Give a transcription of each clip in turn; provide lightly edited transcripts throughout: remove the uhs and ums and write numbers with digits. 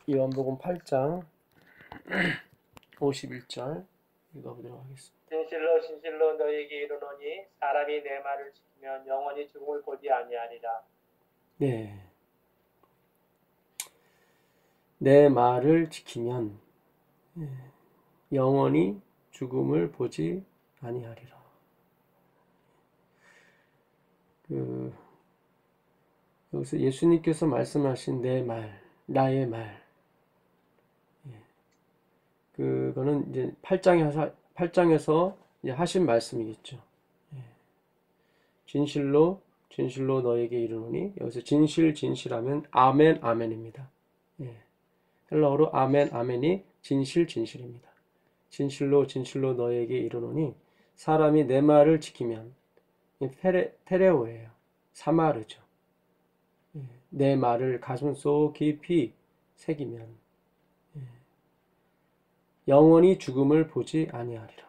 요한복음 8장 51절 읽어보도록 하겠습니다. 진실로 진실로 너희에게 이르노니 사람이 내 말을 지키면 영원히 죽음을 보지 아니하리라. 네, 내 말을 지키면 영원히 죽음을 보지 아니하리라. 여기서 예수님께서 말씀하신 내 말, 나의 말, 그거는 이제 8장에서 이제 하신 말씀이겠죠. 진실로 진실로 너에게 이르노니, 여기서 진실하면 아멘 아멘입니다. 헬라어로 아멘 아멘이 진실입니다. 진실로 너에게 이르노니, 사람이 내 말을 지키면, 테레오예요. 사마르죠. 내 말을 가슴속 깊이 새기면 영원히 죽음을 보지 아니하리라.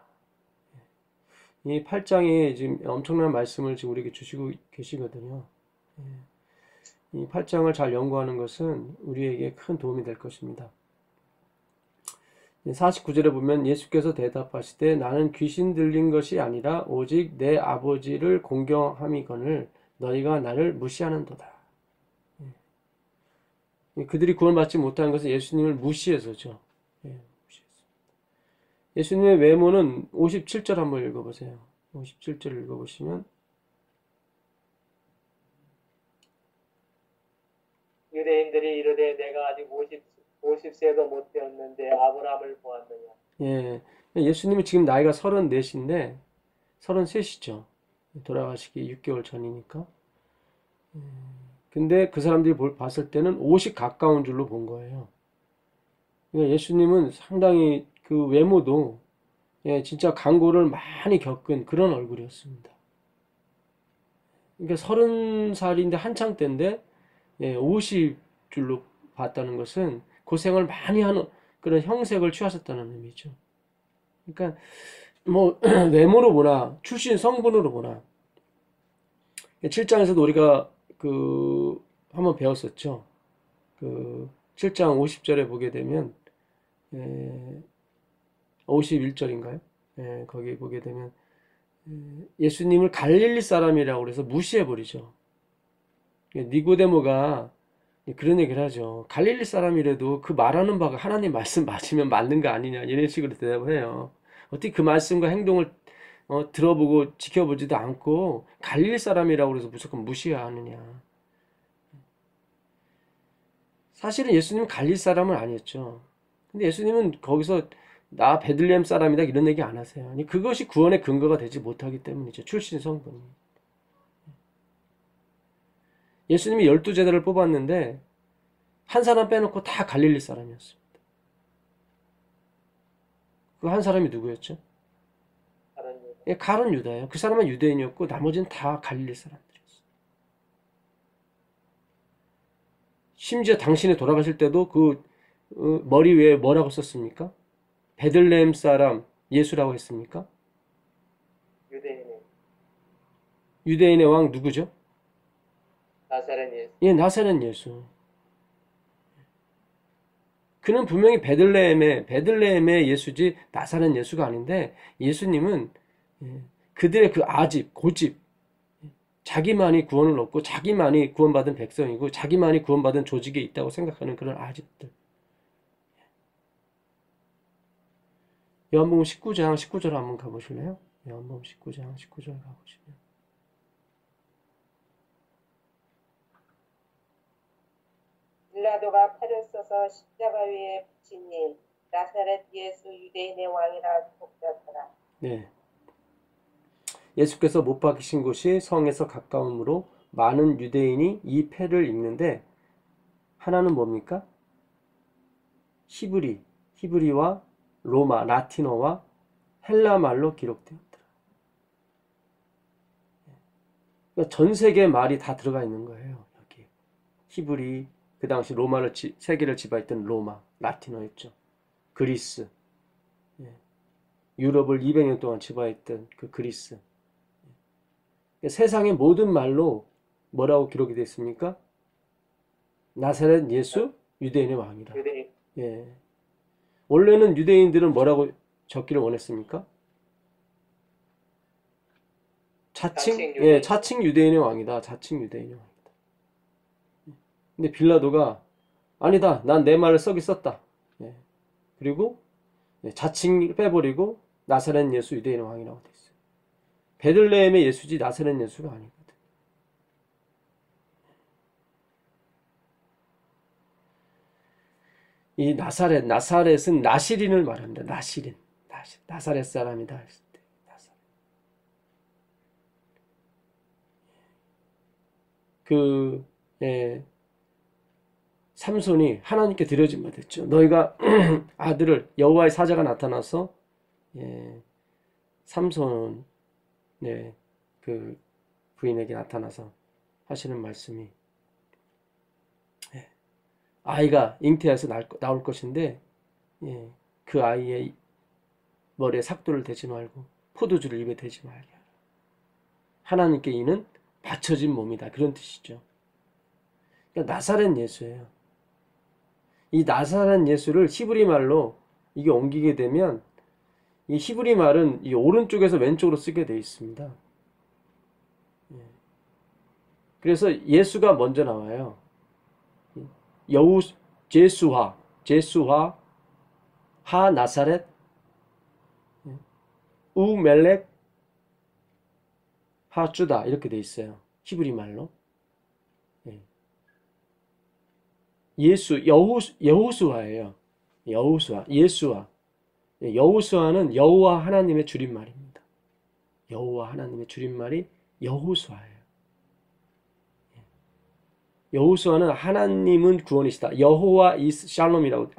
이 8장에 지금 엄청난 말씀을 지금 우리에게 주시고 계시거든요. 이 8장을 잘 연구하는 것은 우리에게 큰 도움이 될 것입니다. 49절에 보면 예수께서 대답하시되 나는 귀신 들린 것이 아니라 오직 내 아버지를 공경함이거늘 너희가 나를 무시하는도다. 그들이 구원받지 못한 것은 예수님을 무시해서죠. 예수님의 외모는 57절 한번 읽어보세요. 57절 읽어보시면, 유대인들이 이르되 내가 아직 50세도 못 되었는데 아브라함을 보았느냐. 예수님이 지금 나이가 34인데 33이죠. 돌아가시기 6개월 전이니까. 근데 그 사람들이 봤을 때는 50 가까운 줄로 본 거예요. 그러니까 예수님은 상당히 그 외모도 진짜 강고를 많이 겪은 그런 얼굴이었습니다. 그러니까 30살인데 한창 때인데 50 줄로 봤다는 것은 고생을 많이 하는 그런 형색을 취하셨다는 의미죠. 그러니까 뭐 외모로 보나 출신 성분으로 보나, 7장에서도 우리가 한번 배웠었죠. 7장 50절에 보게 되면 51절인가요? 거기 보게 되면 예수님을 갈릴리 사람이라고 그래서 무시해버리죠. 니고데모가 그런 얘기를 하죠. 갈릴리 사람이라도 그 말하는 바가 하나님 말씀 맞으면 맞는 거 아니냐, 이런 식으로 대답을 해요. 어떻게 그 말씀과 행동을 들어보고 지켜보지도 않고 갈릴리 사람이라고 해서 무조건 무시하느냐. 사실은 예수님은 갈릴리 사람은 아니었죠. 근데 예수님은 거기서 나 베들레헴 사람이다 이런 얘기 안 하세요. 아니, 그것이 구원의 근거가 되지 못하기 때문이죠. 출신 성분이. 예수님이 12제자를 뽑았는데 한 사람 빼놓고 다 갈릴리 사람이었습니다. 그 한 사람이 누구였죠? 가룟 유다예요. 그 사람은 유대인이었고 나머지는 다 갈릴리 사람들이었어요. 심지어 당신이 돌아가실 때도 그 머리 위에 뭐라고 썼습니까? 베들레헴 사람 예수라고 했습니까? 유대인의 왕 누구죠? 나사렛 예수. 나사렛 예수. 그는 분명히 베들레헴의 예수지 나사렛 예수가 아닌데, 예수님은 그들의 그 아집, 고집, 자기만이 구원을 얻고 자기만이 구원받은 백성이고 자기만이 구원받은 조직에 있다고 생각하는 그런 아집들. 요한복음 19장 19절 한번 가보실래요? 요한복음 19장 19절 가보시면, 빌라도가 칼을 써서 십자가 위에 붙인 이 나사렛 예수 유대인의 왕이라 독자하라. 네. 예수께서 못 박히신 곳이 성에서 가까우므로 많은 유대인이 이 패를 읽는데, 하나는 뭡니까? 히브리와 로마, 라틴어와 헬라 말로 기록되었더라. 그러니까 전 세계의 말이 다 들어가 있는 거예요. 여기 히브리, 그 당시 로마를 세계를 지배했던 로마, 라틴어였죠. 그리스, 유럽을 200년 동안 지배했던 그 그리스. 세상의 모든 말로 뭐라고 기록이 됐습니까? 나사렛 예수 유대인의 왕이라. 유대인. 예. 원래는 유대인들은 뭐라고 적기를 원했습니까? 자칭 예, 유대인. 자칭 유대인의 왕이다. 자칭 유대인의 왕이다. 근데 빌라도가 아니다. 난 내 말을 썩이 썼다. 예. 그리고 자칭 빼버리고 나사렛 예수 유대인의 왕이라고 돼 있어요. 베들레헴의 예수지 나사렛 예수가 아니거든. 이 나사렛은 나시린을 말합니다. 나시린. 나사렛 사람이다 했을 때. 나사렛. 삼손이 하나님께 드려진 바 됐죠. 너희가 아들을 여호와의 사자가 나타나서 삼손 그 부인에게 나타나서 하시는 말씀이 아이가 잉태해서 나올 것인데 그 아이의 머리에 삭도를 대지 말고 포도주를 입에 대지 말게 하라. 하나님께 이는 바쳐진 몸이다. 그런 뜻이죠. 그러니까 나사렛 예수예요. 이 나사렛 예수를 히브리 말로 이게 옮기게 되면 이 히브리 말은 이 오른쪽에서 왼쪽으로 쓰게 되어 있습니다. 그래서 예수가 먼저 나와요. 제수화 하 나사렛 우 멜렉 하 주다 이렇게 되어 있어요. 히브리 말로. 여호수아예요. 여호수아는 여호와 하나님의 줄임말입니다. 여호와 하나님의 줄임말이 여호수아예요. 여호수아는 하나님은 구원이시다. 여호와 이스 샬롬이라고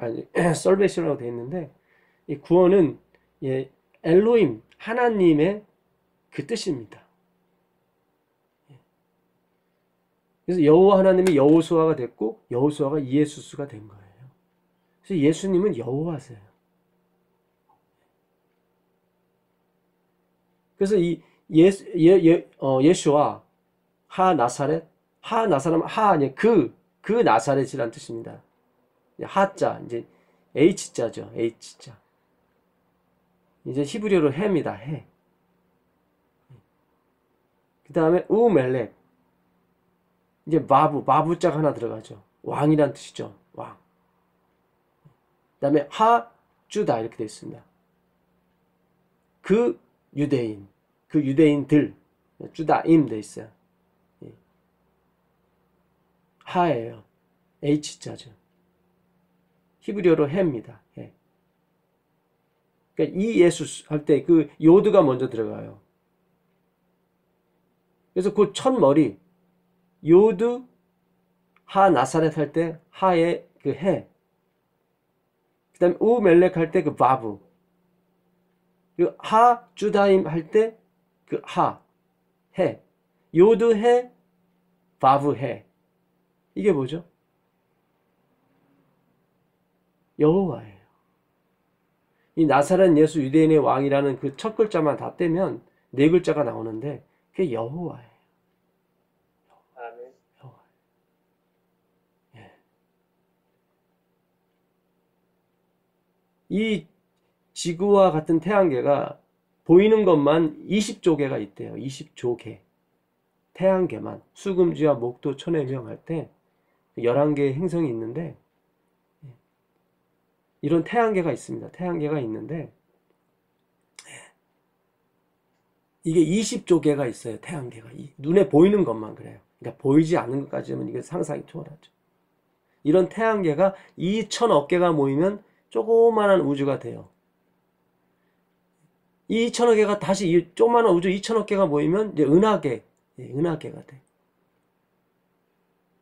설베이션이라고 되어 있는데 이 구원은 엘로임 하나님의 그 뜻입니다. 그래서 여호와 하나님이 여호수아가 됐고 여호수아가 이에수스가 된 거예요. 그래서 예수님은 여호와세요. 그래서 이 예수와 하 나사렛 아니 그 나사렛이란 뜻입니다. 하자 이제 H자죠. H자. 이제 히브리어로 해입니다. 해. 그 다음에 우멜렉 이제 마부자가 하나 들어가죠. 왕이란 뜻이죠. 왕. 그 다음에 하주다 이렇게 되어 있습니다. 그 유대인들 주다임 되어 있어요. 하예요. H자죠. 히브리어로 해입니다. 해. 그러니까 이 예수 할 때 그 요드가 먼저 들어가요. 그래서 그 첫 머리 요드 하 나사렛 할 때 하의 그 해. 그 다음에 우 멜렉 할 때 그 바부. 그리고 하 주다임 할 때 그 하 해. 요드 해 바부 해. 이게 뭐죠? 여호와예요. 이 나사렛 예수 유대인의 왕이라는 그 첫 글자만 다 떼면 네 글자가 나오는데 그게 여호와예요. 아멘. 여호와. 예. 이 지구와 같은 태양계가 보이는 것만 20조개가 있대요. 20조개. 태양계만 수금지와 목도 천해명 할 때 11개의 행성이 있는데 이런 태양계가 있습니다. 태양계가 있는데 이게 20조개가 있어요. 태양계가 눈에 보이는 것만 그래요. 그러니까 보이지 않는 것까지는 이게 상상이 초월하죠. 이런 태양계가 2천억 개가 모이면 조그마한 우주가 돼요. 이 2천억 개가 다시 이 조그마한 우주 2천억 개가 모이면 이제 은하계가 돼.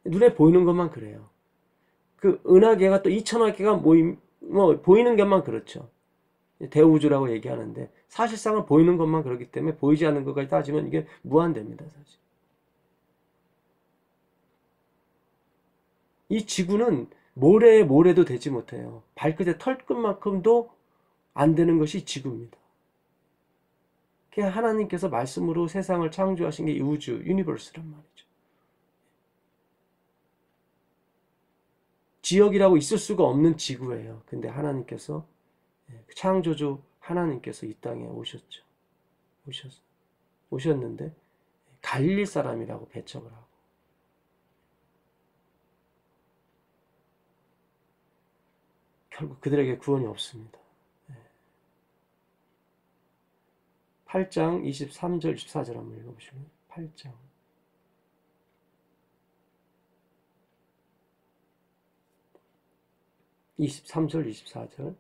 눈에 보이는 것만 그래요. 그 은하계가 또 2천억 개가 보이는 것만 그렇죠. 대우주라고 얘기하는데 사실상은 보이는 것만 그렇기 때문에 보이지 않는 것까지 따지면 이게 무한대입니다. 사실. 이 지구는 모래도 되지 못해요. 발끝에 털끝만큼도 안 되는 것이 지구입니다. 하나님께서 말씀으로 세상을 창조하신 게 우주, 유니버스란 말이죠. 지역이라고 있을 수가 없는 지구예요. 근데 하나님께서 창조주 하나님께서 이 땅에 오셨죠. 오셨는데 갈릴리 사람이라고 배척을 하고 결국 그들에게 구원이 없습니다. 8장 23절 24절 한번 읽어보실래요? 8장 23절 24절.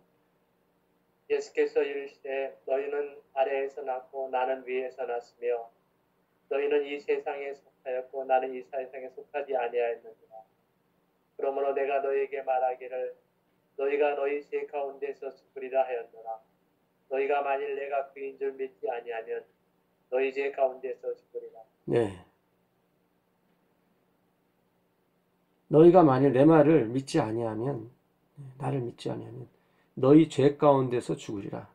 예수께서 이르시되 너희는 아래에서 났고 나는 위에서 났으며 너희는 이 세상에 속하였고 나는 이 세상에 속하지 아니하였느니라. 그러므로 내가 너희에게 말하기를 너희가 너희 죄 가운데서 죽으리라 하였노라. 너희가 만일 내가 그인 줄 믿지 아니하면 너희 죄 가운데서 죽으리라. 네. 너희가 만일 내 말을 믿지 아니하면 나를 믿지 아니하면 너희 죄 가운데서 죽으리라.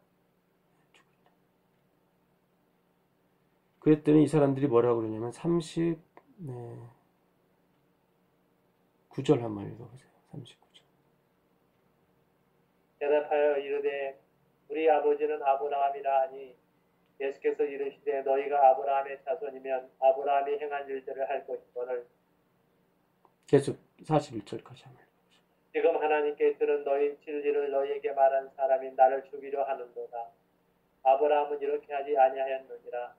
그랬더니 이 사람들이 뭐라고 그러냐면 39절 한번 읽어보세요. 39절. 대답하여 이르되 우리 아버지는 아브라함이라 하니 예수께서 이르시되 너희가 아브라함의 자손이면 아브라함이 행한 일들을 할 것이거늘 계속 41절까지 한번 읽어보세요. 지금 하나님께 들은 너희 진리를 너희에게 말한 사람이 나를 죽이려 하는도다. 아브라함은 이렇게 하지 아니하였느니라.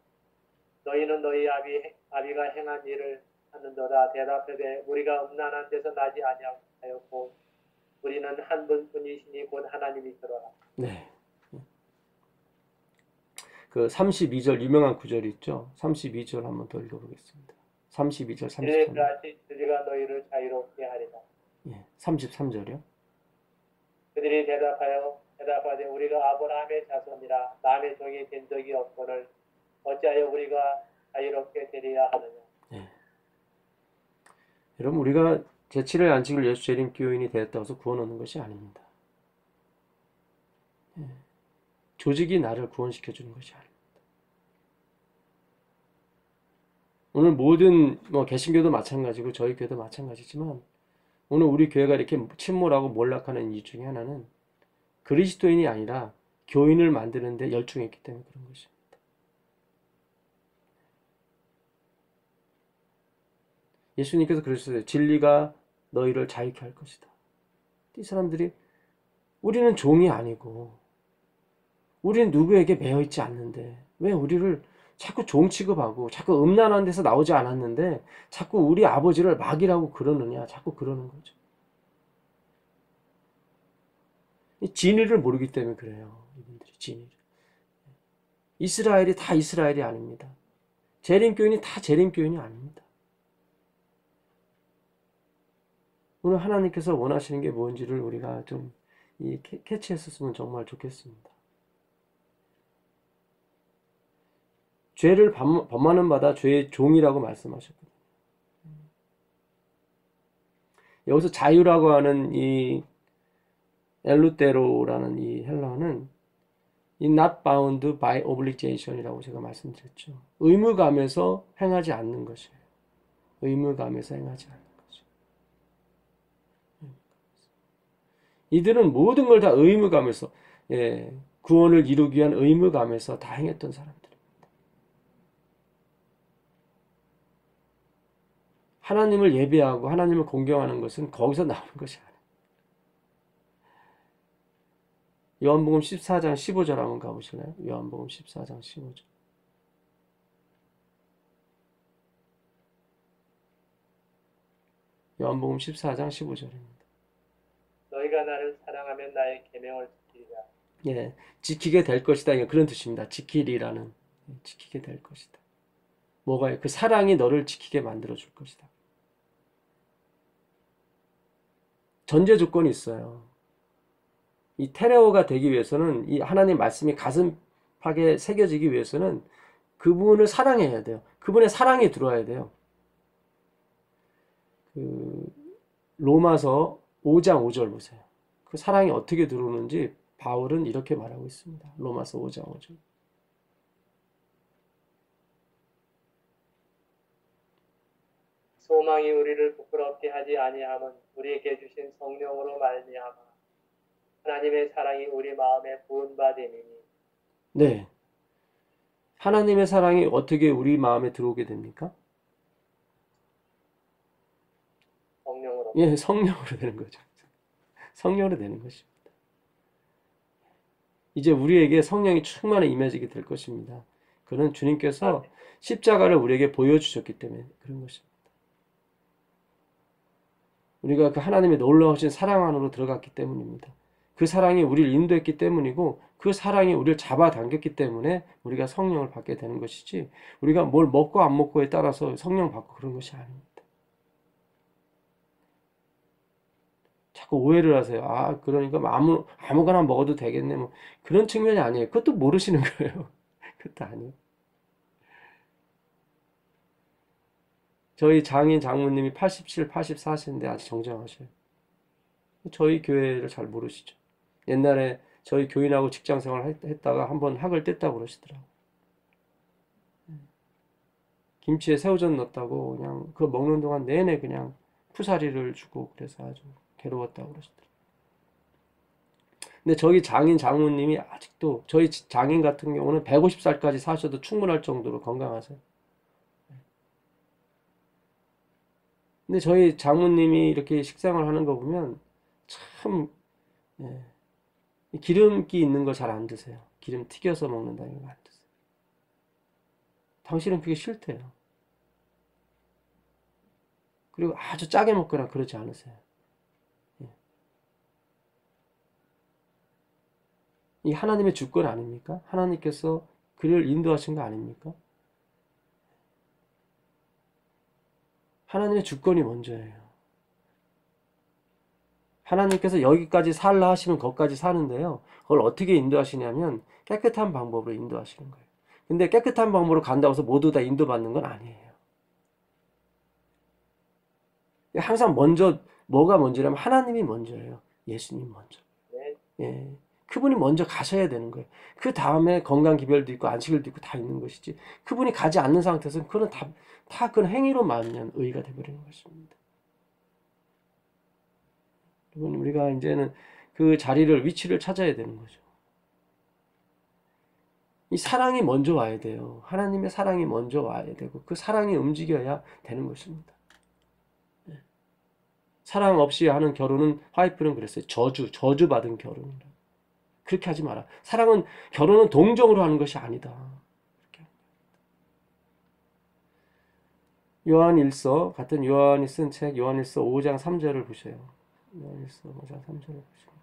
너희는 너희 아비가 행한 일을 하는도다. 대답하되 우리가 음란한 데서 나지 아니하였고 우리는 한 분뿐이시니 곧 하나님이 들어라. 네. 그 32절 유명한 구절이 있죠. 32절 한번 더 읽어보겠습니다. 32절 33절. 진리가 너희를 자유롭게 하리라. 예, 33절이요. 그들이 대답하되 우리가 아브라함의 자손이라 남의 종이 된 적이 없거늘 어찌하여 우리가 자유롭게 되리야 하느냐. 예. 여러분 우리가 제7일 안식일 예수 재림 교인이 되었다고 해서 구원 얻는 것이 아닙니다. 예. 조직이 나를 구원시켜 주는 것이 아닙니다. 오늘 모든 개신교도 마찬가지고 저희 교회도 마찬가지지만 오늘 우리 교회가 이렇게 침몰하고 몰락하는 이유 중에 하나는 그리스도인이 아니라 교인을 만드는 데 열중했기 때문에 그런 것입니다. 예수님께서 그러셨어요. 진리가 너희를 자유케 할 것이다. 이 사람들이 우리는 종이 아니고 우리는 누구에게 매여 있지 않는데 왜 우리를 자꾸 종 취급하고 자꾸 음란한 데서 나오지 않았는데 자꾸 우리 아버지를 막이라고 그러느냐. 자꾸 그러는 거죠. 진리를 모르기 때문에 그래요. 이분들이 진리를. 이스라엘이 다 이스라엘이 아닙니다. 재림교인이 다 재림교인이 아닙니다. 오늘 하나님께서 원하시는 게 뭔지를 우리가 좀 캐치했었으면 정말 좋겠습니다. 죄를 범하는 바다 죄의 종이라고 말씀하셨거든요. 여기서 자유라고 하는 이 엘루테로라는 이 헬라어는 이 not bound by obligation이라고 제가 말씀드렸죠. 의무감에서 행하지 않는 것이에요. 의무감에서 행하지 않는 것이에요. 이들은 모든 걸 다 의무감에서 구원을 이루기 위한 의무감에서 다 행했던 사람들. 하나님을 예배하고 하나님을 공경하는 것은 거기서 나오는 것이 아니에요. 요한복음 14장 15절 한번 가보실래요? 요한복음 14장 15절. 요한복음 14장 15절입니다. 너희가 나를 사랑하면 나의 계명을 지키리라. 예, 지키게 될 것이다. 그런 뜻입니다. 지키리라는 지키게 될 것이다. 뭐가요? 그 사랑이 너를 지키게 만들어 줄 것이다. 전제 조건이 있어요. 이 테레오가 되기 위해서는 이 하나님 말씀이 가슴팍에 새겨지기 위해서는 그분을 사랑해야 돼요. 그분의 사랑이 들어와야 돼요. 로마서 5장 5절 보세요. 그 사랑이 어떻게 들어오는지 바울은 이렇게 말하고 있습니다. 로마서 5장 5절. 소망이 우리를 부끄럽게 하지 아니함은 우리에게 주신 성령으로 말미암아 하나님의 사랑이 우리 마음에 부은 바 됨이니. 네. 하나님의 사랑이 어떻게 우리 마음에 들어오게 됩니까? 성령으로. 예, 성령으로 되는 거죠. 성령으로 되는 것입니다. 이제 우리에게 성령이 충만히 임해지게 될 것입니다. 그는 주님께서 십자가를 우리에게 보여주셨기 때문에 그런 것입니다. 우리가 그 하나님의 놀라우신 사랑 안으로 들어갔기 때문입니다. 그 사랑이 우리를 인도했기 때문이고 그 사랑이 우리를 잡아당겼기 때문에 우리가 성령을 받게 되는 것이지 우리가 뭘 먹고 안 먹고에 따라서 성령 받고 그런 것이 아닙니다. 자꾸 오해를 하세요. 아, 그러니까 아무거나 먹어도 되겠네. 뭐 그런 측면이 아니에요. 그것도 모르시는 거예요. 그것도 아니에요. 저희 장인 장모님이 87, 84세인데 아직 정정하셔요. 저희 교회를 잘 모르시죠. 옛날에 저희 교인하고 직장 생활 했다가 한번 학을 뗐다고 그러시더라고요. 김치에 새우젓 넣었다고 그냥 그거 먹는 동안 내내 그냥 푸사리를 주고 그래서 아주 괴로웠다고 그러시더라고요. 근데 저희 장인 장모님이 아직도 저희 장인 같은 경우는 150살까지 사셔도 충분할 정도로 건강하세요. 근데 저희 장모님이 이렇게 식상을 하는 거 보면 참 기름기 있는 거 잘 안 드세요. 기름 튀겨서 먹는다는 거 안 드세요. 당신은 그게 싫대요. 그리고 아주 짜게 먹거나 그러지 않으세요. 이 하나님의 주권 아닙니까? 하나님께서 그를 인도하신 거 아닙니까? 하나님의 주권이 먼저예요. 하나님께서 여기까지 살라 하시면 거기까지 사는데요. 그걸 어떻게 인도하시냐면 깨끗한 방법으로 인도하시는 거예요. 근데 깨끗한 방법으로 간다고 해서 모두 다 인도받는 건 아니에요. 항상 먼저 뭐가 먼저냐면 하나님이 먼저예요. 예수님 먼저. 예. 그분이 먼저 가셔야 되는 거예요. 그 다음에 건강기별도 있고 안식일도 있고 다 있는 것이지. 그분이 가지 않는 상태에서는 그건 다 그런 행위로 말면 의가 되버리는 것입니다. 여러분, 우리가 이제는 그 자리를, 위치를 찾아야 되는 거죠. 이 사랑이 먼저 와야 돼요. 하나님의 사랑이 먼저 와야 되고 그 사랑이 움직여야 되는 것입니다. 사랑 없이 하는 결혼은 화이프는 그랬어요. 저주받은 결혼이라. 그렇게 하지 마라. 결혼은 동정으로 하는 것이 아니다. 요한일서, 같은 요한이 쓴 책 요한일서 5장 3절을 보세요. 요한일서 5장 3절을 보시면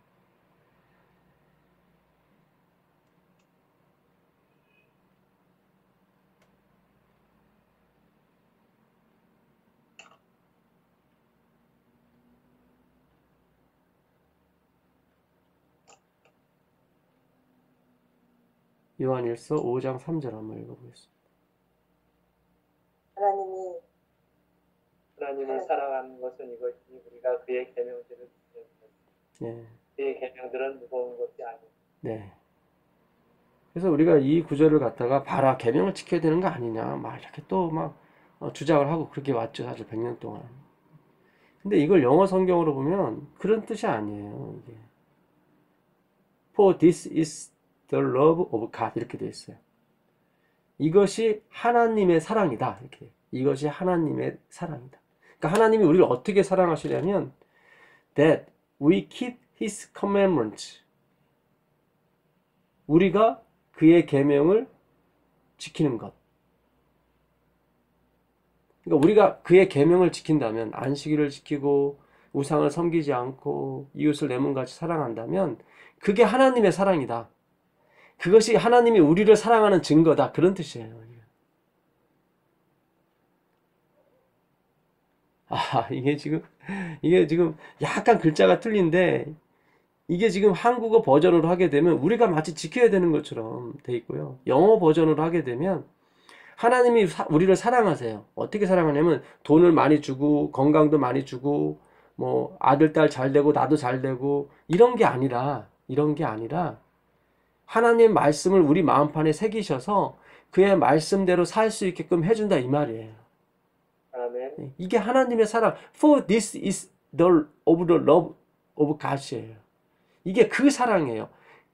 요한일서 5장 3절 한번 읽어보겠습니다. 하나님이 사랑하는 것은 이것이 우리가 그의 계명들을 지키는 것. 네. 그의 계명들은 무거운 것이 아니에요. 네. 그래서 우리가 이 구절을 갖다가 봐라 계명을 지켜야 되는 거 아니냐 막 이렇게 또 막 주장을 하고 그렇게 왔죠. 사실 100년 동안. 근데 이걸 영어 성경으로 보면 그런 뜻이 아니에요. 이게. For this is the love of God 이렇게 되어 있어요. 이것이 하나님의 사랑이다. 이렇게. 이것이 하나님의 사랑이다. 그러니까 하나님이 우리를 어떻게 사랑하시냐면 that we keep his commandments. 우리가 그의 계명을 지키는 것. 그러니까 우리가 그의 계명을 지킨다면 안식일을 지키고 우상을 섬기지 않고 이웃을 내 몸같이 사랑한다면 그게 하나님의 사랑이다. 그것이 하나님이 우리를 사랑하는 증거다. 그런 뜻이에요. 이게 지금 약간 글자가 틀린데 이게 지금 한국어 버전으로 하게 되면 우리가 마치 지켜야 되는 것처럼 돼 있고요. 영어 버전으로 하게 되면 하나님이 우리를 사랑하세요. 어떻게 사랑하냐면 돈을 많이 주고 건강도 많이 주고 뭐 아들 딸 잘 되고 나도 잘 되고 이런 게 아니라 하나님의 말씀을 우리 마음판에 새기셔서 그의 말씀대로 살 수 있게끔 해준다 이 말이에요. 아멘. 이게 하나님의 사랑. For this is the love of God이에요. 이게 그 사랑이에요.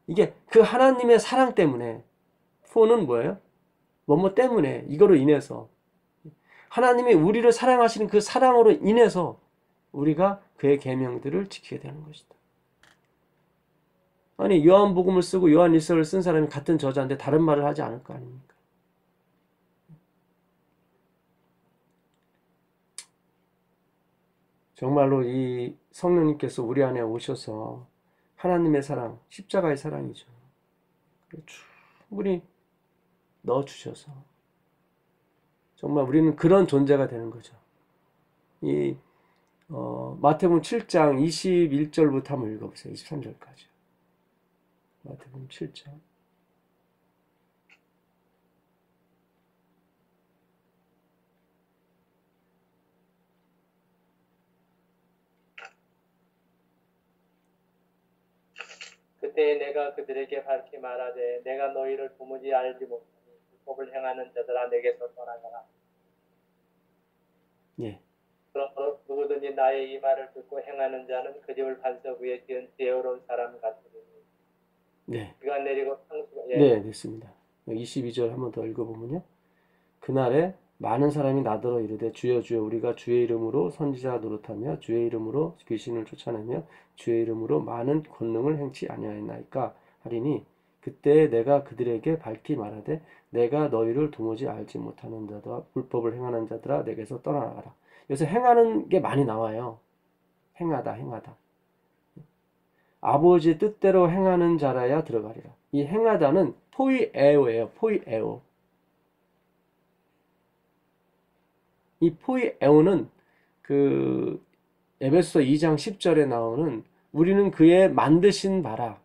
이게 그 하나님의 사랑 때문에. for는 뭐예요? 뭐뭐 때문에, 이거로 인해서. 하나님이 우리를 사랑하시는 그 사랑으로 인해서 우리가 그의 계명들을 지키게 되는 것이다. 아니, 요한복음을 쓰고 요한일서를 쓴 사람이 같은 저자인데 다른 말을 하지 않을 거 아닙니까? 정말로 이 성령님께서 우리 안에 오셔서 하나님의 사랑, 십자가의 사랑이죠. 충분히 넣어주셔서 정말 우리는 그런 존재가 되는 거죠. 이 마태복음 7장 21절부터 한번 읽어보세요. 23절까지. 마태복음 7장. 그때 내가 그들에게 밝히 말하되 내가 너희를 도무지 알지 못하니 불법을 행하는 자들아 내게서 떠나가라. 예. 그러므로 누구든지 나의 이 말을 듣고 행하는 자는 그 집을 반석 위에 지은 지혜로운 사람 같으니 네. 비가 내리고 상수가 네, 됐습니다. 22절 한번 더 읽어보면요. 그날에 많은 사람이 나더러 이르되 주여 주여 우리가 주의 이름으로 선지자 노릇하며 주의 이름으로 귀신을 쫓아내며 주의 이름으로 많은 권능을 행치 아니하였나이까 하리니 그때 내가 그들에게 밝히 말하되 내가 너희를 도무지 알지 못하는 자들아 불법을 행하는 자들아 내게서 떠나가라. 여기서 행하는 게 많이 나와요. 행하다. 아버지의 뜻대로 행하는 자라야 들어가리라. 이 행하다는 포이에오예요. 포이에오. 이 포이에오는 그 에베소서 2장 10절에 나오는 우리는 그의 만드신 바라.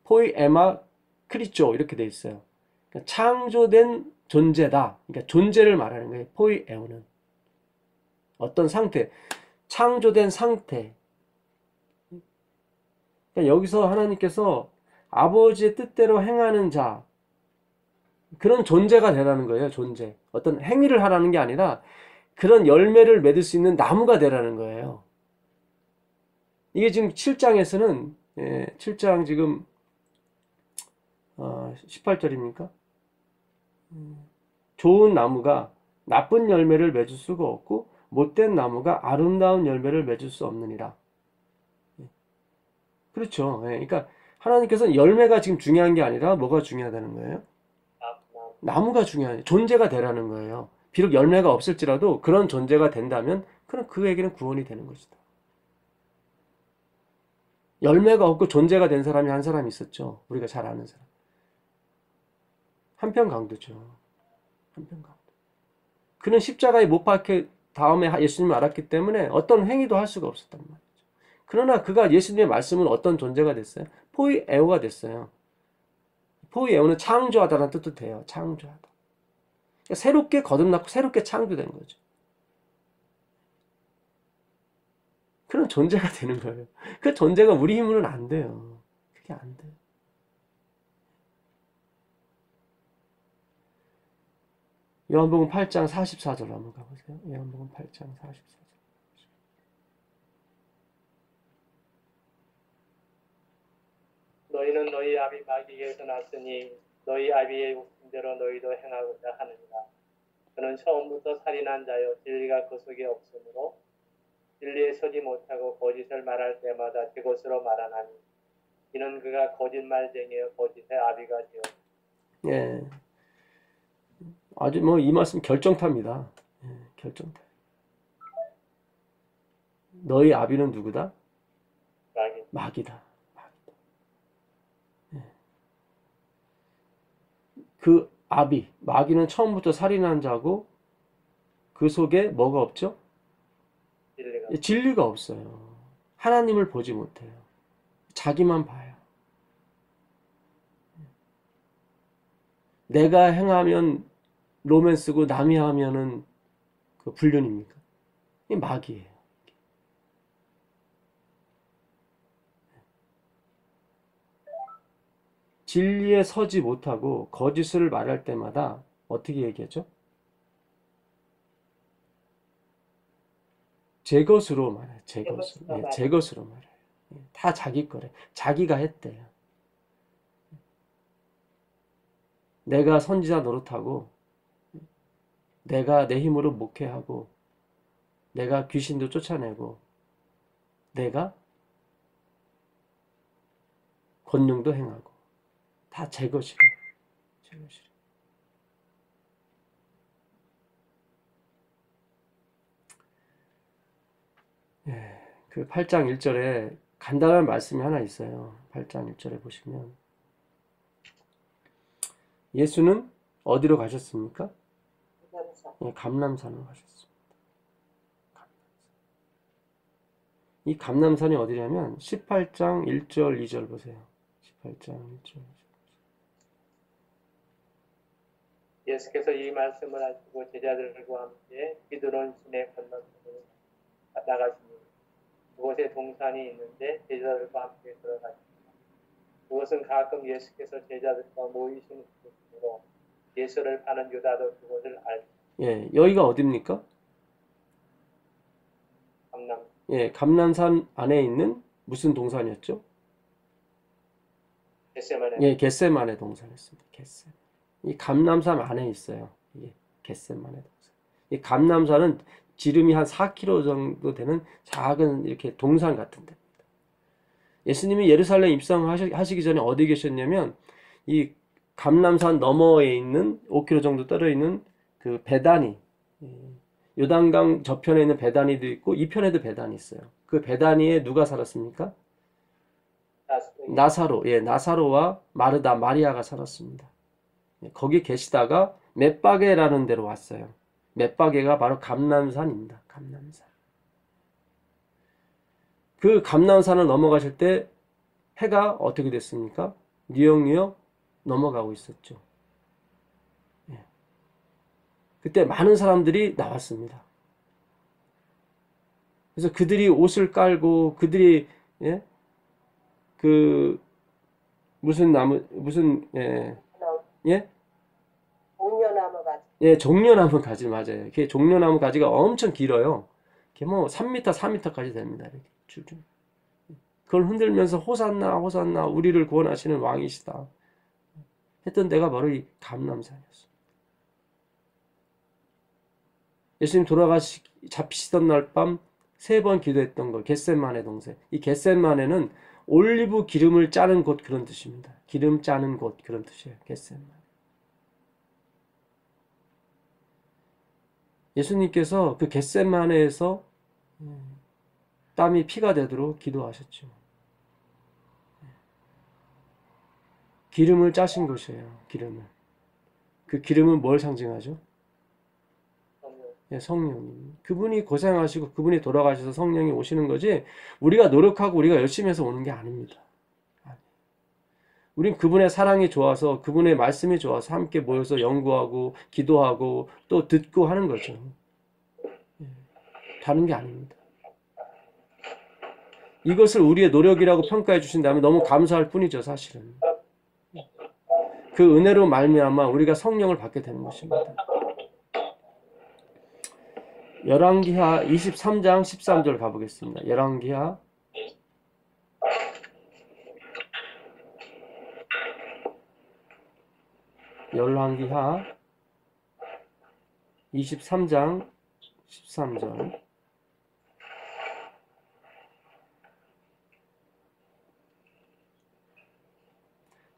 포이에마 크리쪼 이렇게 돼 있어요. 그러니까 창조된 존재다. 그러니까 존재를 말하는 거예요. 포이에오는 어떤 상태, 창조된 상태. 그러니까 여기서 하나님께서 아버지의 뜻대로 행하는 자, 그런 존재가 되라는 거예요. 존재. 어떤 행위를 하라는 게 아니라 그런 열매를 맺을 수 있는 나무가 되라는 거예요. 이게 지금 7장에서는 7장 지금 18절입니까? 좋은 나무가 나쁜 열매를 맺을 수가 없고 못된 나무가 아름다운 열매를 맺을 수 없느니라. 그렇죠. 그러니까 하나님께서는 열매가 지금 중요한 게 아니라 뭐가 중요하다는 거예요? 나무가 중요해요. 존재가 되라는 거예요. 비록 열매가 없을지라도 그런 존재가 된다면 그럼 그에게는 구원이 되는 것이다. 열매가 없고 존재가 된 사람이 한 사람이 있었죠. 우리가 잘 아는 사람. 한평강도죠. 한평강도. 그는 십자가에 못 박혀 다음에 예수님을 알았기 때문에 어떤 행위도 할 수가 없었단 말이죠. 그러나 그가 예수님의 말씀은 어떤 존재가 됐어요? 포이에오가 됐어요. 포이에오는 창조하다라는 뜻도 돼요. 창조하다. 그러니까 새롭게 거듭났고 새롭게 창조된 거죠. 그런 존재가 되는 거예요. 그 존재가 우리 힘으로는 안 돼요. 그게 안 돼요. 요한복음 8장 44절 한번 가보세요. 요한복음 8장 44절. 너희는 너희 아비 마귀에게서 났으니 너희 아비의 욕심대로 너희도 행하고자 하느니라. 그는 처음부터 살인한 자여 진리가 그 속에 없으므로 진리에 서지 못하고 거짓을 말할 때마다 그것으로 말하나니 이는 그가 거짓말쟁이여 거짓의 아비가 되어. 예, 아주 뭐 이 말씀 결정타입니다. 예, 결정타. 너희 아비는 누구다? 마귀. 마귀다. 예. 그 아비, 마귀는 처음부터 살인한 자고 그 속에 뭐가 없죠? 진리가 없어요. 하나님을 보지 못해요. 자기만 봐요. 내가 행하면 로맨스고 남이 하면은 그 불륜입니까? 이 마귀예요. 진리에 서지 못하고 거짓을 말할 때마다 어떻게 얘기하죠? 제 것으로 말해요. 제 제 것으로. 것으로 예, 말해요. 제 것으로 말해요. 예, 다 자기 거래. 자기가 했대요. 내가 선지자 노릇하고, 내가 내 힘으로 목회하고, 내가 귀신도 쫓아내고, 내가 권능도 행하고, 다 제 것이래. 제 것이래. 예, 그 8장 1절에 간단한 말씀이 하나 있어요. 8장 1절에 보시면 예수는 어디로 가셨습니까? 감남산. 예, 감람산으로 가셨습니다. 이 감람산이 어디냐면 18장 1절 2절 보세요. 18장 1절 2절. 예수께서 이 말씀을 하시고 제자들과 함께 기드론 시내 건너편으로 나가시니 그곳에 동산이 있는데 제자들과 함께 들어가십니다. 그것은 가끔 예수께서 제자들과 모이시는 곳으로 예수를 파는 유다도 그곳을 알고 예, 여기가 어디입니까? 감남 예, 감람산 안에 있는 무슨 동산이었죠? 겟세마네 예, 겟세마네 동산이었습니다. 겟세마네. 이 감람산 안에 있어요. 예, 겟세마네 동산. 이 감람산은 지름이 한 4km 정도 되는 작은 이렇게 동산 같은 데입니다. 예수님이 예루살렘 입성하시기 전에 어디 계셨냐면 이 감람산 너머에 있는 5km 정도 떨어 있는 그 베다니, 요단강 저편에 있는 베다니도 있고 이 편에도 베다니 있어요. 그 베다니에 누가 살았습니까? 나사로, 예, 나사로와 마르다, 마리아가 살았습니다. 예, 거기 계시다가 벳바게라는 데로 왔어요. 벳바게가 바로 감람산입니다. 감람산. 그 감람산을 넘어가실 때 해가 어떻게 됐습니까? 뉴욕 넘어가고 있었죠. 예. 그때 많은 사람들이 나왔습니다. 그래서 그들이 옷을 깔고 그들이 예? 그 무슨 나무 무슨 예? 종려나무 가지. 예, 종려나무 가지 맞아요. 그게 종려나무 가지가 엄청 길어요. 그게 뭐 3m, 4m까지 됩니다. 이렇게 줄줄. 그걸 흔들면서 호산나 호산나 우리를 구원하시는 왕이시다 했던 데가 바로 이 감람산이었습니다. 예수님 잡히시던 날 밤 3번 기도했던 거 겟셋마네 동산. 이 겟셋마네는 올리브 기름을 짜는 곳 그런 뜻입니다. 기름 짜는 곳 그런 뜻이에요. 겟셋마네. 예수님께서 그 겟셋마네에서 땀이 피가 되도록 기도하셨죠. 기름을 짜신 것이에요. 기름을. 그 기름은 뭘 상징하죠? 예, 성령님. 그분이 고생하시고 그분이 돌아가셔서 성령이 오시는 거지 우리가 노력하고 우리가 열심히 해서 오는 게 아닙니다. 우린 그분의 사랑이 좋아서 그분의 말씀이 좋아서 함께 모여서 연구하고 기도하고 또 듣고 하는 거죠. 예, 다른 게 아닙니다. 이것을 우리의 노력이라고 평가해 주신다면 너무 감사할 뿐이죠, 사실은. 그 은혜로 말미암아 우리가 성령을 받게 되는 것입니다. 열왕기하 23장 13절 가보겠습니다. 열왕기하 23장 13절.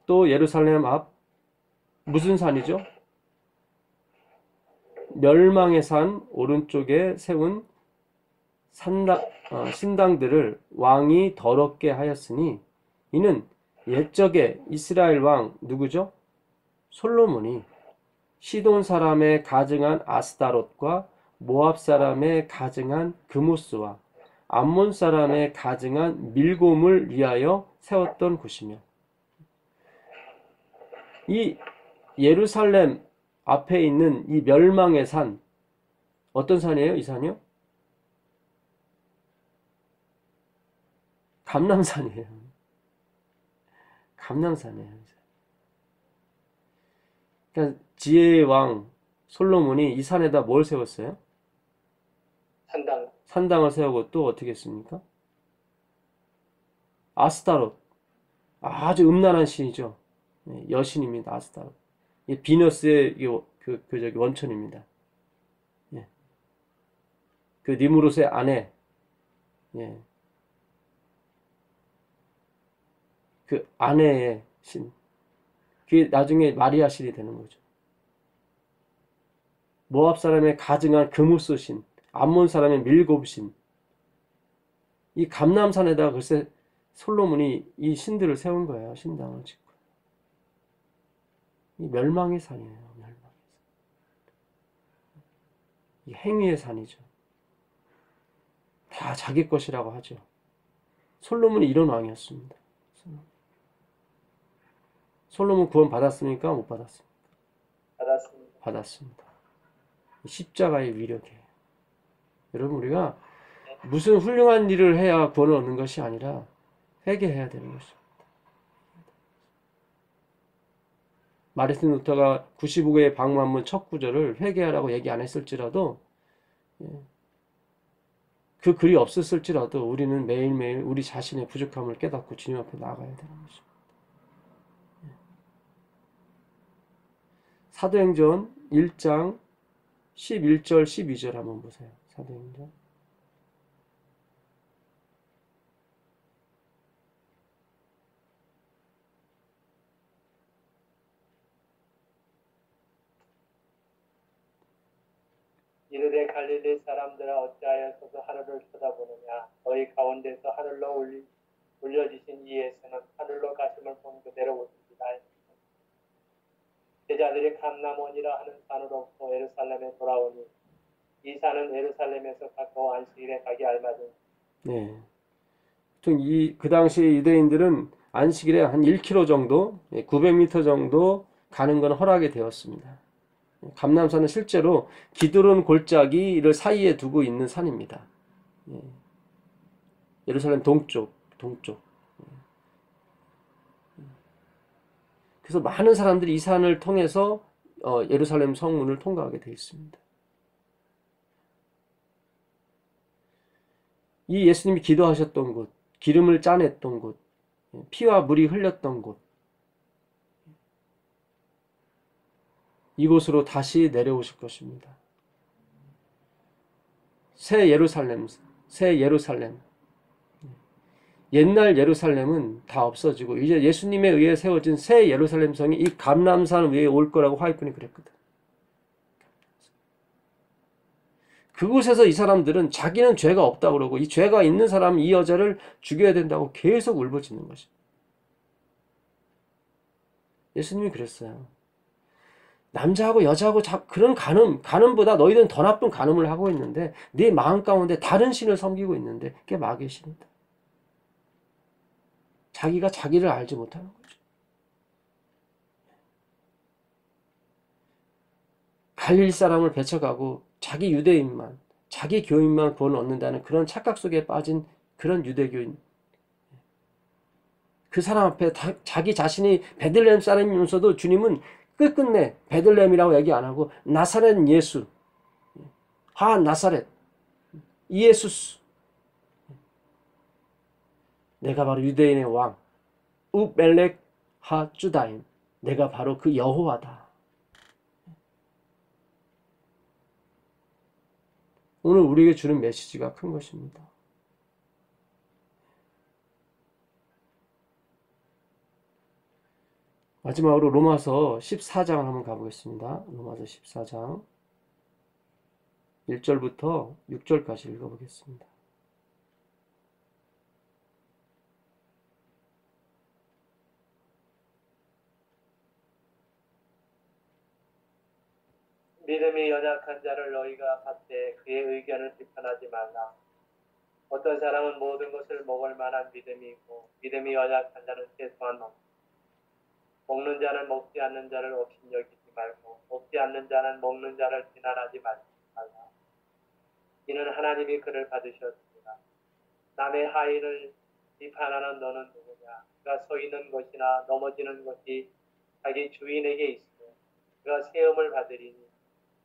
또 예루살렘 앞 무슨 산이죠? 멸망의 산 오른쪽에 세운 신당들을 왕이 더럽게 하였으니 이는 옛적에 이스라엘 왕 누구죠? 솔로몬이 시돈 사람의 가증한 아스다롯과 모압 사람의 가증한 그모스와 암몬 사람의 가증한 밀곰을 위하여 세웠던 곳이며 이 예루살렘 앞에 있는 이 멸망의 산 어떤 산이에요? 이 산이요? 감람산이에요. 감람산이에요. 그러니까 지혜의 왕 솔로몬이 이 산에다 뭘 세웠어요? 산당을 세우고 또 어떻게 했습니까? 아스타롯. 아주 음란한 신이죠. 예, 여신입니다. 아스타롯. 이 비너스의 저기 원천입니다. 예. 그 니무롯의 아내. 예. 그 아내의 신. 그게 나중에 마리아 신이 되는 거죠. 모압 사람의 가증한 그무스 신, 암몬 사람의 밀곱 신. 이 감람산에다가 글쎄 솔로몬이 이 신들을 세운 거예요. 신당을 짓고. 이 멸망의 산이에요. 멸망의 산. 이 행위의 산이죠. 다 자기 것이라고 하죠. 솔로몬이 이런 왕이었습니다. 솔로몬 구원 받았습니까? 못 받았습니까? 받았습니다. 받았습니다. 십자가의 위력이에요. 여러분, 우리가 무슨 훌륭한 일을 해야 구원을 얻는 것이 아니라 회개해야 되는 것입니다. 마르틴 루터가 95개의 방문문 첫 구절을 회개하라고 얘기 안 했을지라도, 그 글이 없었을지라도 우리는 매일매일 우리 자신의 부족함을 깨닫고 주님 앞에 나아가야 되는 것입니다. 사도행전 1장 11절 12절 한번 보세요. 사도행전. 이르되 갈릴리 사람들아 어찌하여서도 하늘을 쳐다보느냐 너희 가운데서 하늘로 올려지신 이 예수는 하늘로 가심을 본 그대로 오시리라. 제자들이 감람원이라 하는 산으로부터 예루살렘에 돌아오니 이 산은 예루살렘에서 가까워 안식일에 가기 알맞은. 네. 보통 그 당시 유대인들은 안식일에 한 1km 정도, 900m 정도 가는 건 허락이 되었습니다. 감람산은 실제로 기드론 골짜기를 사이에 두고 있는 산입니다. 예루살렘 동쪽. 그래서 많은 사람들이 이 산을 통해서 예루살렘 성문을 통과하게 되어 있습니다. 이 예수님이 기도하셨던 곳, 기름을 짜냈던 곳, 피와 물이 흘렸던 곳, 이곳으로 다시 내려오실 것입니다. 새 예루살렘. 옛날 예루살렘은 다 없어지고 이제 예수님에 의해 세워진 새 예루살렘 성이 이 감람산 위에 올 거라고 화이꾼이 그랬거든. 그곳에서 이 사람들은 자기는 죄가 없다고 그러고 이 죄가 있는 사람 이 여자를 죽여야 된다고 계속 울부짖는 것입니다. 예수님이 그랬어요. 남자하고 여자하고 그런 간음보다 너희들은 더 나쁜 간음을 하고 있는데 네 마음 가운데 다른 신을 섬기고 있는데 그게 마귀의 신이다. 자기가 자기를 알지 못하는 거죠. 갈릴 사람을 배척하고 자기 유대인만, 자기 교인만 구원을 얻는다는 그런 착각 속에 빠진 그런 유대교인. 그 사람 앞에 자기 자신이 베들레헴 사람이면서도 주님은 끝끝내 베들레헴이라고 얘기 안 하고 나사렛 예수, 하 나사렛, 이예수스, 내가 바로 유대인의 왕, 우멜렉 하 주다임, 내가 바로 그 여호와다. 오늘 우리에게 주는 메시지가 큰 것입니다. 마지막으로 로마서 14장을 한번 가보겠습니다. 로마서 14장 1절부터 6절까지 읽어보겠습니다. 믿음이 연약한 자를 너희가 받되 그의 의견을 비판하지 말라. 어떤 사람은 모든 것을 먹을 만한 믿음이 있고 믿음이 연약한 자는 최소한 먹는 자는 먹지 않는 자를 없인 여기지 말고 먹지 않는 자는 먹는 자를 비난하지 말라. 이는 하나님이 그를 받으셨습니다. 남의 하인을 비판하는 너는 누구냐? 그가 서 있는 것이나 넘어지는 것이 자기 주인에게 있으며 그가 세움을 받으리니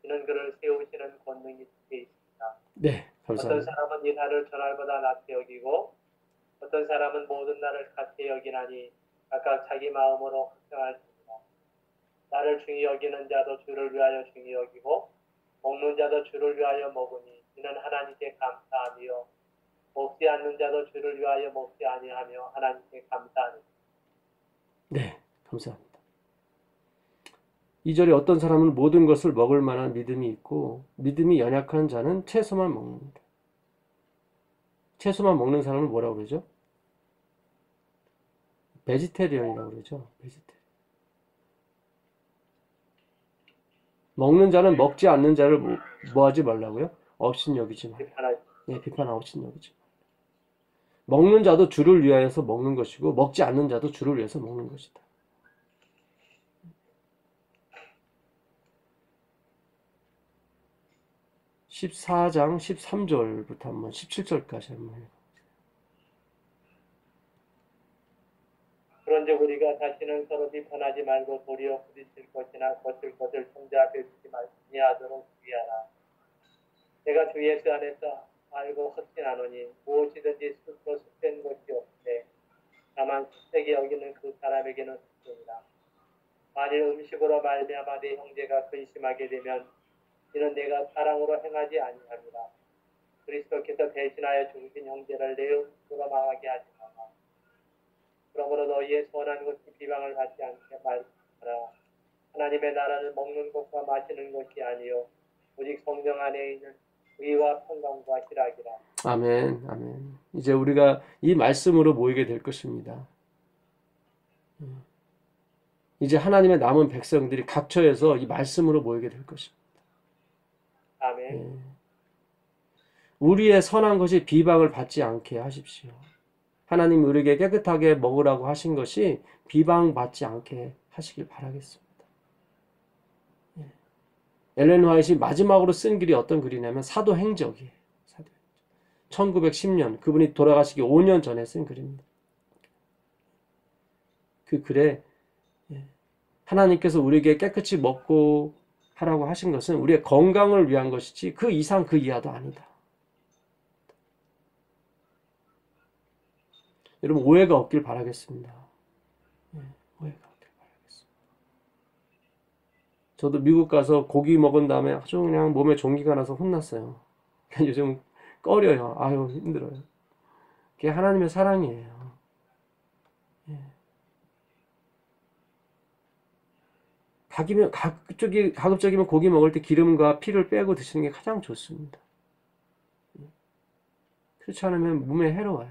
이는 그를 세우시는 권능이 그에 있습니다. 네, 어떤 감사합니다. 사람은 이 날을 저날보다 낮게 여기고 어떤 사람은 모든 날을 같이 여기나니 각각 자기 마음으로 확정할지니라. 나를 중히 여기는 자도 주를 위하여 중히 여기고 먹는 자도 주를 위하여 먹으니 이는 하나님께 감사하며 먹지 않는 자도 주를 위하여 먹지 아니하며 하나님께 감사하니. 네, 감사합니다. 2절에 어떤 사람은 모든 것을 먹을 만한 믿음이 있고 믿음이 연약한 자는 채소만 먹는다. 채소만 먹는 사람을 뭐라고 그러죠? 베지테리언이라고 그러죠. 베지테리언. 먹는 자는 먹지 않는 자를 뭐 하지 말라고요? 업신여기지 말라. 네, 비판 업신여기지 말라. 먹는 자도 주를 위하여서 먹는 것이고 먹지 않는 자도 주를 위해서 먹는 것이다. (14장) 13절부터 한번 17절까지 한번 해요. 그런즉 우리가 다시는 서로 비판하지 말고 도리어 부딪힐 것이나 거칠 것을 형제 앞에 두지 아니하도록 주의하라. 내가 주 예수 안에서 알고 확신하노니 무엇이든지 스스로 습된 것이 없되 다만 습되게 여기는 그 사람에게는 습습니다. 만일 음식으로 말미암아 내 형제가 근심하게 되면 이는 내가 사랑으로 행하지 아니함이라. 그리스도께서 대신하여 죽으신 형제를 내 음식으로 망하게 하지 마라. 그러므로 너희의 선한 것이 비방을 받지 않게 말하라. 하나님의 나라는 먹는 것과 마시는 것이 아니요 오직 성령 안에 있는 의와 평강과 희락이라. 아멘, 아멘. 이제 우리가 이 말씀으로 모이게 될 것입니다. 이제 하나님의 남은 백성들이 각처에서 이 말씀으로 모이게 될 것입니다. 아멘. 우리의 선한 것이 비방을 받지 않게 하십시오. 하나님 우리에게 깨끗하게 먹으라고 하신 것이 비방받지 않게 하시길 바라겠습니다. 엘렌 화이트이 마지막으로 쓴 글이 어떤 글이냐면 사도행적이에요. 1910년 그분이 돌아가시기 5년 전에 쓴 글입니다. 그 글에 하나님께서 우리에게 깨끗이 먹고 하라고 하신 것은 우리의 건강을 위한 것이지 그 이상 그 이하도 아니다. 여러분 오해가 없길 바라겠습니다. 오해가 없길 바라겠습니다. 저도 미국 가서 고기 먹은 다음에 아주 그냥 몸에 종기가 나서 혼났어요. 요즘 꺼려요. 아유 힘들어요. 그게 하나님의 사랑이에요. 가급적이면 고기 먹을 때 기름과 피를 빼고 드시는 게 가장 좋습니다. 그렇지 않으면 몸에 해로워요.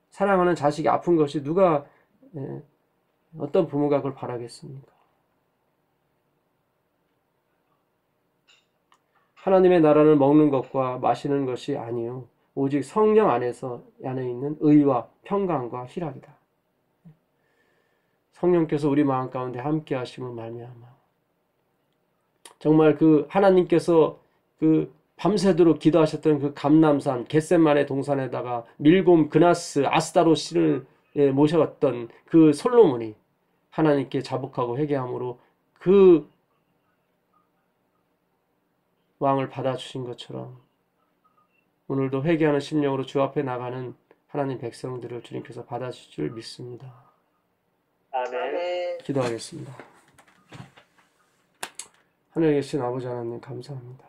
사랑하는 자식이 아픈 것이 누가 어떤 부모가 그걸 바라겠습니까? 하나님의 나라는 먹는 것과 마시는 것이 아니요 오직 성령 안에 있는 의와 평강과 희락이다. 성령께서 우리 마음 가운데 함께 하심을 말미암아 정말 그 하나님께서 그 밤새도록 기도하셨던 그 감람산 겟셋마네 동산에다가 밀곰 그나스 아스다롯 신을 모셔왔던 그 솔로몬이 하나님께 자복하고 회개함으로 그 왕을 받아주신 것처럼 오늘도 회개하는 심령으로 주 앞에 나가는 하나님 백성들을 주님께서 받아주실 줄 믿습니다. 아멘. 기도하겠습니다. 하늘에 계신 아버지 하나님 감사합니다.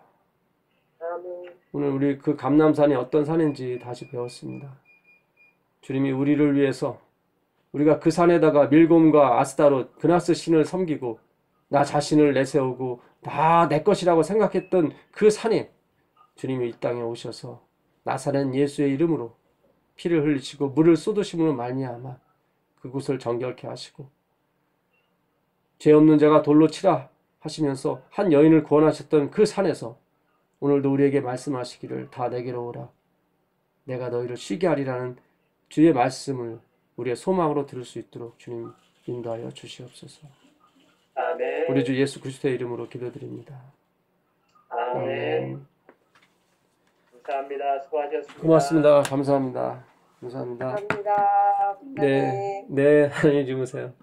아멘. 오늘 우리 그 감람산이 어떤 산인지 다시 배웠습니다. 주님이 우리를 위해서 우리가 그 산에다가 밀곰과 아스타롯 그나스 신을 섬기고 나 자신을 내세우고 다 내 것이라고 생각했던 그 산에 주님이 이 땅에 오셔서 나사렛 예수의 이름으로 피를 흘리시고 물을 쏟으심으로 말미암아 그곳을 정결케 하시고 죄 없는 자가 돌로 치라 하시면서 한 여인을 구원하셨던 그 산에서 오늘도 우리에게 말씀하시기를 다 내게로 오라 내가 너희를 쉬게 하리라는 주의 말씀을 우리의 소망으로 들을 수 있도록 주님 인도하여 주시옵소서. 아멘. 우리 주 예수 그리스도의 이름으로 기도드립니다. 아멘. 감사합니다. 수고하셨습니다. 고맙습니다. 감사합니다. 감사합니다. 감사합니다. 네, 네, 안녕히 주무세요.